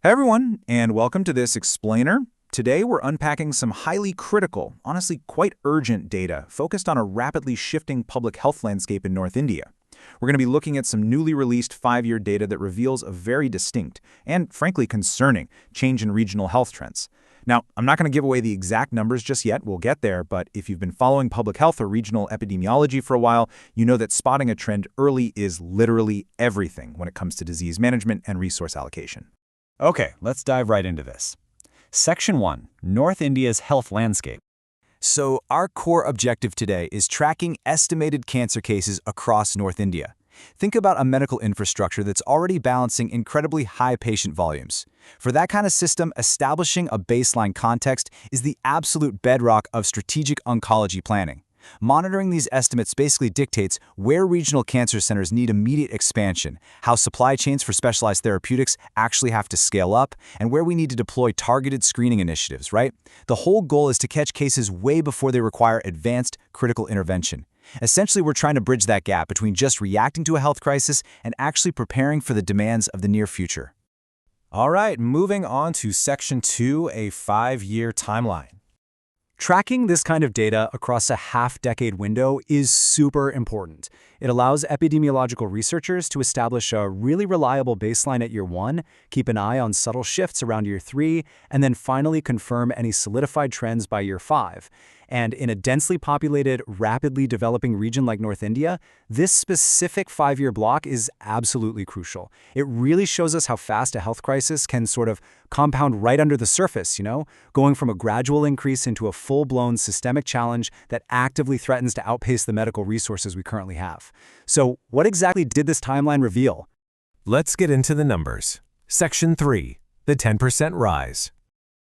Hey everyone, and welcome to this explainer. Today we're unpacking some highly critical, honestly quite urgent data focused on a rapidly shifting public health landscape in North India. We're going to be looking at some newly released 5-year data that reveals a very distinct and, frankly, concerning change in regional health trends. Now, I'm not going to give away the exact numbers just yet, we'll get there, but if you've been following public health or regional epidemiology for a while, you know that spotting a trend early is literally everything when it comes to disease management and resource allocation. Okay, let's dive right into this. Section 1, North India's Health Landscape. So our core objective today is tracking estimated cancer cases across North India. Think about a medical infrastructure that's already balancing incredibly high patient volumes. For that kind of system, establishing a baseline context is the absolute bedrock of strategic oncology planning. Monitoring these estimates basically dictates where regional cancer centers need immediate expansion, how supply chains for specialized therapeutics actually have to scale up, and where we need to deploy targeted screening initiatives, right? The whole goal is to catch cases way before they require advanced critical intervention. Essentially, we're trying to bridge that gap between just reacting to a health crisis and actually preparing for the demands of the near future. All right, moving on to Section 2, a 5-year timeline. Tracking this kind of data across a half-decade window is super important. It allows epidemiological researchers to establish a really reliable baseline at year 1, keep an eye on subtle shifts around year 3, and then finally confirm any solidified trends by year 5. And in a densely populated, rapidly developing region like North India, this specific 5-year block is absolutely crucial. It really shows us how fast a health crisis can sort of compound right under the surface, going from a gradual increase into a full-blown systemic challenge that actively threatens to outpace the medical resources we currently have. So what exactly did this timeline reveal? Let's get into the numbers. Section 3, the 10% rise.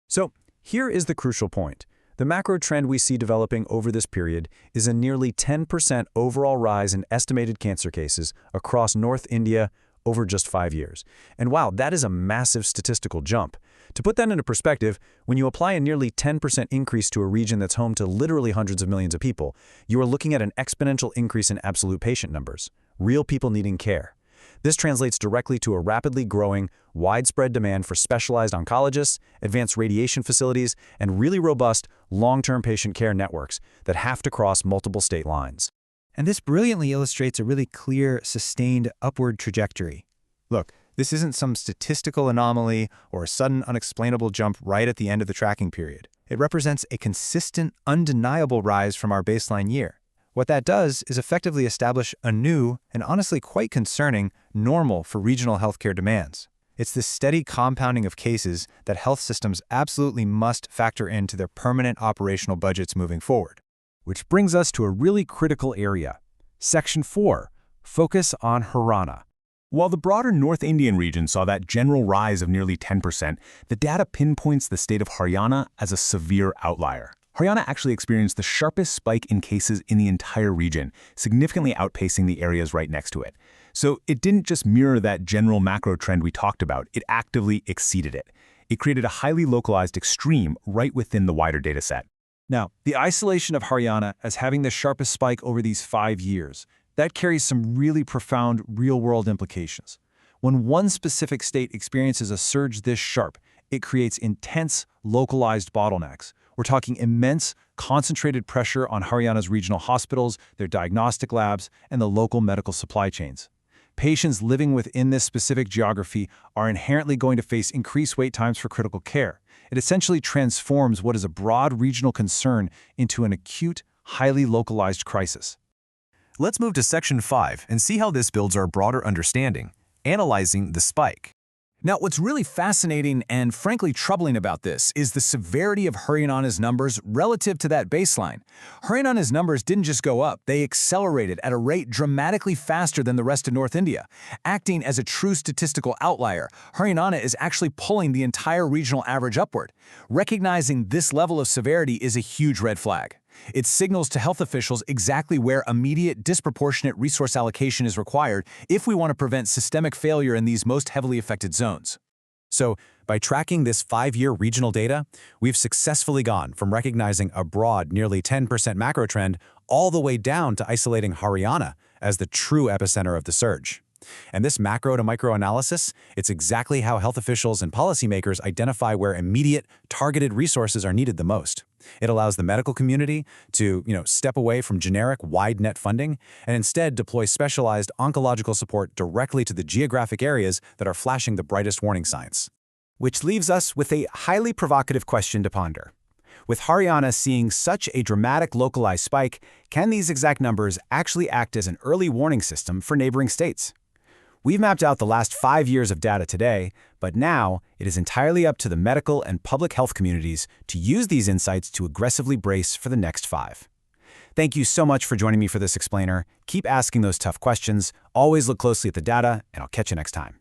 So here is the crucial point. The macro trend we see developing over this period is a nearly 10% overall rise in estimated cancer cases across North India over just 5 years. And wow, that is a massive statistical jump. To put that into perspective, when you apply a nearly 10% increase to a region that's home to literally hundreds of millions of people, you are looking at an exponential increase in absolute patient numbers, real people needing care. This translates directly to a rapidly growing, widespread demand for specialized oncologists, advanced radiation facilities, and really robust, long-term patient care networks that have to cross multiple state lines. And this brilliantly illustrates a really clear, sustained upward trajectory. Look, this isn't some statistical anomaly or a sudden unexplainable jump right at the end of the tracking period. It represents a consistent, undeniable rise from our baseline year. What that does is effectively establish a new, and honestly quite concerning, normal for regional healthcare demands. It's this steady compounding of cases that health systems absolutely must factor into their permanent operational budgets moving forward. Which brings us to a really critical area. Section 4, focus on Haryana. While the broader North Indian region saw that general rise of nearly 10%, the data pinpoints the state of Haryana as a severe outlier. Haryana actually experienced the sharpest spike in cases in the entire region, significantly outpacing the areas right next to it. So it didn't just mirror that general macro trend we talked about, it actively exceeded it. It created a highly localized extreme right within the wider data set. Now, the isolation of Haryana as having the sharpest spike over these 5 years, that carries some really profound real-world implications. When one specific state experiences a surge this sharp, it creates intense, localized bottlenecks. We're talking immense, concentrated pressure on Haryana's regional hospitals, their diagnostic labs, and the local medical supply chains. Patients living within this specific geography are inherently going to face increased wait times for critical care. It essentially transforms what is a broad regional concern into an acute, highly localized crisis. Let's move to Section 5 and see how this builds our broader understanding, analyzing the spike. Now, what's really fascinating and frankly troubling about this is the severity of Haryana's numbers relative to that baseline. Haryana's numbers didn't just go up, they accelerated at a rate dramatically faster than the rest of North India. Acting as a true statistical outlier, Haryana is actually pulling the entire regional average upward. Recognizing this level of severity is a huge red flag. It signals to health officials exactly where immediate, disproportionate resource allocation is required if we want to prevent systemic failure in these most heavily affected zones. So, by tracking this 5-year regional data, we've successfully gone from recognizing a broad, nearly 10% macro trend all the way down to isolating Haryana as the true epicenter of the surge. And this macro to micro analysis, it's exactly how health officials and policymakers identify where immediate, targeted resources are needed the most. It allows the medical community to, step away from generic wide net funding and instead deploy specialized oncological support directly to the geographic areas that are flashing the brightest warning signs. Which leaves us with a highly provocative question to ponder. With Haryana seeing such a dramatic localized spike, can these exact numbers actually act as an early warning system for neighboring states? We've mapped out the last 5 years of data today, but now it is entirely up to the medical and public health communities to use these insights to aggressively brace for the next 5. Thank you so much for joining me for this explainer. Keep asking those tough questions, always look closely at the data, and I'll catch you next time.